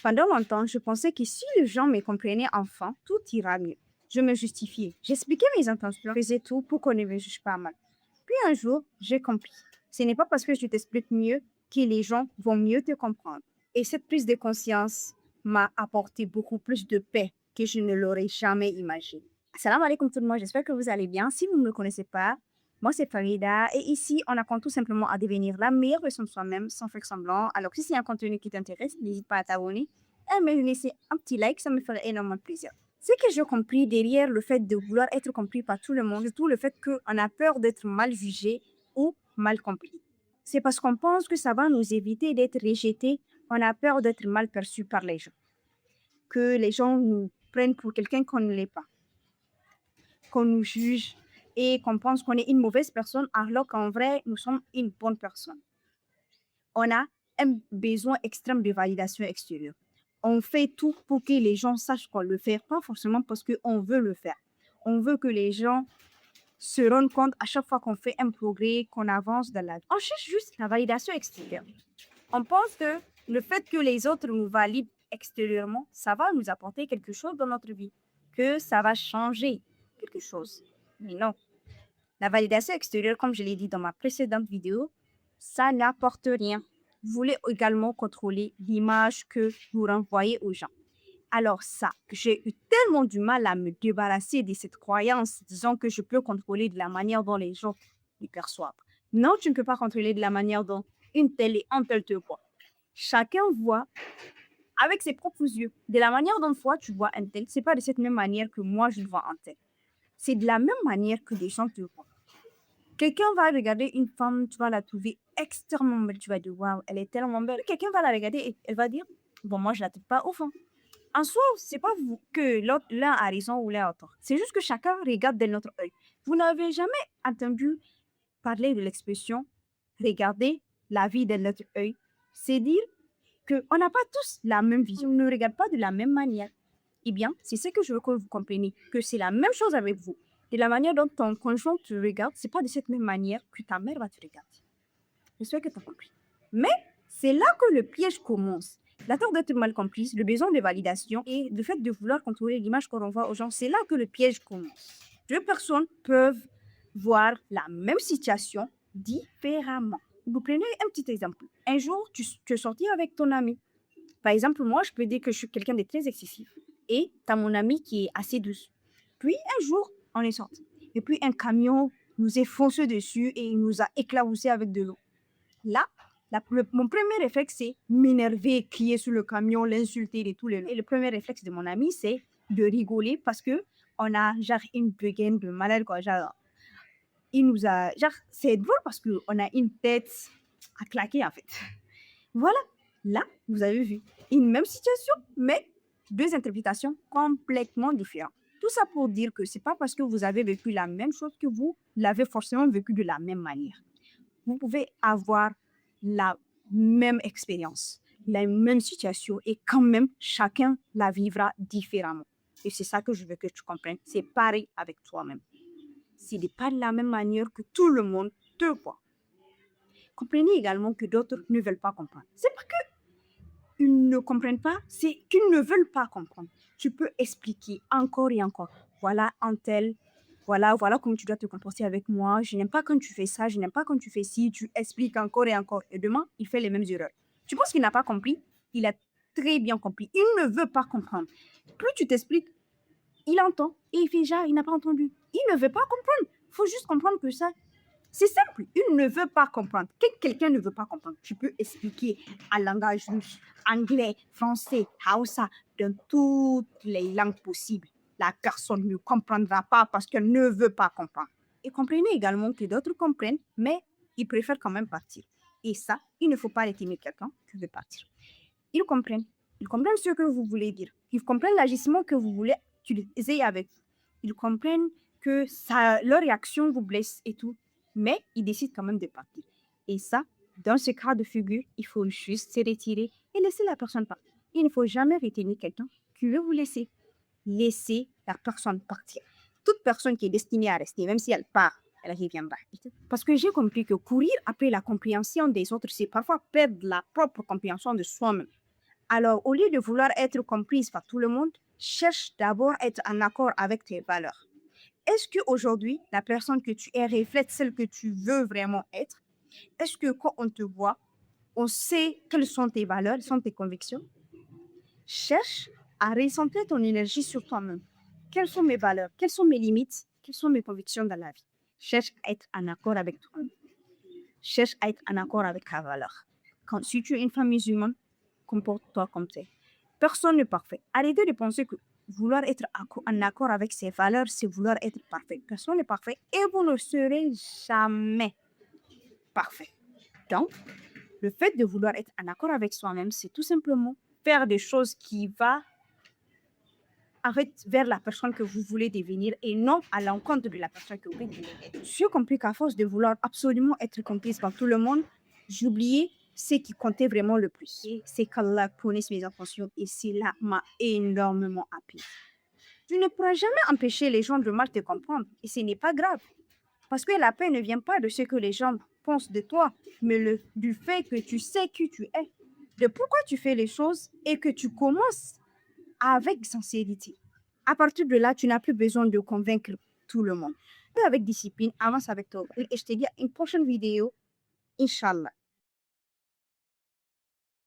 Pendant longtemps, je pensais que si les gens me comprenaient enfin, tout ira mieux. Je me justifiais, j'expliquais mes intentions, je faisais tout pour qu'on ne me juge pas mal. Puis un jour, j'ai compris. Ce n'est pas parce que je t'explique mieux que les gens vont mieux te comprendre. Et cette prise de conscience m'a apporté beaucoup plus de paix que je ne l'aurais jamais imaginé. Salam alaikum tout le monde, j'espère que vous allez bien. Si vous ne me connaissez pas, moi c'est Farida et ici on apprend tout simplement à devenir la meilleure version de soi-même sans faire semblant. Alors si c'est un contenu qui t'intéresse, n'hésite pas à t'abonner et me laisser un petit like, ça me ferait énormément plaisir. Ce que j'ai compris derrière le fait de vouloir être compris par tout le monde, surtout le fait qu'on a peur d'être mal jugé ou mal compris. C'est parce qu'on pense que ça va nous éviter d'être rejetés, on a peur d'être mal perçu par les gens, que les gens nous prennent pour quelqu'un qu'on ne l'est pas, qu'on nous juge et qu'on pense qu'on est une mauvaise personne alors qu'en vrai, nous sommes une bonne personne. On a un besoin extrême de validation extérieure. On fait tout pour que les gens sachent qu'on le fait, pas forcément parce qu'on veut le faire. On veut que les gens se rendent compte à chaque fois qu'on fait un progrès, qu'on avance dans la vie. On cherche juste la validation extérieure. On pense que le fait que les autres nous valident extérieurement, ça va nous apporter quelque chose dans notre vie, que ça va changer quelque chose. Mais non, la validation extérieure, comme je l'ai dit dans ma précédente vidéo, ça n'apporte rien. Vous voulez également contrôler l'image que vous renvoyez aux gens. Alors ça, j'ai eu tellement du mal à me débarrasser de cette croyance, disant que je peux contrôler de la manière dont les gens me perçoivent. Non, tu ne peux pas contrôler de la manière dont une telle et un tel te voit. Chacun voit avec ses propres yeux. De la manière dont toi tu vois un tel, c'est pas de cette même manière que moi je vois un tel. C'est de la même manière que des gens te voient. Quelqu'un va regarder une femme, tu vas la trouver extrêmement belle. Tu vas dire, waouh, elle est tellement belle. Quelqu'un va la regarder et elle va dire, bon, moi, je la trouve pas au fond. En soi, c'est pas vous que l'un a raison ou l'un a tort. C'est juste que chacun regarde de notre œil. Vous n'avez jamais entendu parler de l'expression regarder la vie de notre œil. C'est dire qu'on n'a pas tous la même vision, on ne regarde pas de la même manière. Eh bien, c'est ce que je veux que vous compreniez, que c'est la même chose avec vous. De la manière dont ton conjoint te regarde, c'est pas de cette même manière que ta mère va te regarder. J'espère que tu as compris. Mais c'est là que le piège commence. La peur d'être mal comprise, le besoin de validation et le fait de vouloir contrôler l'image qu'on renvoie aux gens, c'est là que le piège commence. Deux personnes peuvent voir la même situation différemment. Vous prenez un petit exemple. Un jour, tu es sorti avec ton ami. Par exemple, moi, je peux dire que je suis quelqu'un de très excessif. Et tu as mon ami qui est assez douce. Puis un jour, on est sorti. Et puis un camion nous est foncé dessus et il nous a éclaboussé avec de l'eau. Là, mon premier réflexe, c'est m'énerver, crier sur le camion, l'insulter et tout. Et le premier réflexe de mon ami, c'est de rigoler parce que on a genre une begaine de malade, quoi. Genre, il nous a. Genre, c'est drôle parce qu'on a une tête à claquer, en fait. Voilà, là, vous avez vu une même situation, mais deux interprétations complètement différentes. Tout ça pour dire que c'est pas parce que vous avez vécu la même chose que vous l'avez forcément vécu de la même manière. Vous pouvez avoir la même expérience, la même situation et quand même, chacun la vivra différemment. Et c'est ça que je veux que tu comprennes. C'est pareil avec toi-même. C'est pas de la même manière que tout le monde te voit. Comprenez également que d'autres ne veulent pas comprendre. C'est pas qu'ils ne comprennent pas, c'est qu'ils ne veulent pas comprendre. Tu peux expliquer encore et encore. Voilà un tel, voilà comment tu dois te comporter avec moi. Je n'aime pas quand tu fais ça, je n'aime pas quand tu fais ci. Tu expliques encore et encore. Et demain, il fait les mêmes erreurs. Tu penses qu'il n'a pas compris? Il a très bien compris. Il ne veut pas comprendre. Plus tu t'expliques, il entend et il fait genre, il n'a pas entendu. Il ne veut pas comprendre. Il faut juste comprendre que ça, c'est simple, il ne veut pas comprendre. Quand quelqu'un ne veut pas comprendre, tu peux expliquer en langage russe, anglais, français, hausa, dans toutes les langues possibles. La personne ne comprendra pas parce qu'elle ne veut pas comprendre. Et comprenez également que d'autres comprennent, mais ils préfèrent quand même partir. Et ça, il ne faut pas retenir quelqu'un qui veut partir. Ils comprennent. Ils comprennent ce que vous voulez dire. Ils comprennent l'agissement que vous voulez utiliser avec vous. Ils comprennent que ça, leur réaction vous blesse et tout mais ils décident quand même de partir. Et ça, dans ce cas de figure, il faut juste se retirer et laisser la personne partir. Il ne faut jamais retenir quelqu'un qui veut vous laisser. Laissez la personne partir. Toute personne qui est destinée à rester, même si elle part, elle reviendra. Parce que j'ai compris que courir après la compréhension des autres, c'est parfois perdre la propre compréhension de soi-même. Alors, au lieu de vouloir être comprise par tout le monde, cherche d'abord à être en accord avec tes valeurs. Est-ce qu'aujourd'hui, la personne que tu es reflète celle que tu veux vraiment être? Est-ce que quand on te voit, on sait quelles sont tes valeurs, quelles sont tes convictions? Cherche à recentrer ton énergie sur toi-même. Quelles sont mes valeurs? Quelles sont mes limites? Quelles sont mes convictions dans la vie? Cherche à être en accord avec toi. Cherche à être en accord avec ta valeur. Si tu es une femme musulmane, comporte-toi comme tu es. Personne n'est parfait. Arrêtez de penser que vouloir être en accord avec ses valeurs, c'est vouloir être parfait. Personne n'est parfait et vous ne serez jamais parfait. Donc, le fait de vouloir être en accord avec soi-même, c'est tout simplement faire des choses qui vont vers la personne que vous voulez devenir et non à l'encontre de la personne que vous voulez devenir. J'ai compris qu'à force de vouloir absolument être comprise par tout le monde, j'oubliais ce qui comptait vraiment le plus. Et c'est qu'Allah connaisse mes intentions et cela m'a énormément appris. Tu ne pourras jamais empêcher les gens de mal te comprendre et ce n'est pas grave. Parce que la paix ne vient pas de ce que les gens pensent de toi, mais du fait que tu sais qui tu es, de pourquoi tu fais les choses et que tu commences avec sincérité. À partir de là, tu n'as plus besoin de convaincre tout le monde. Fais avec discipline, avance avec toi. Et je te dis à une prochaine vidéo, Inch'Allah.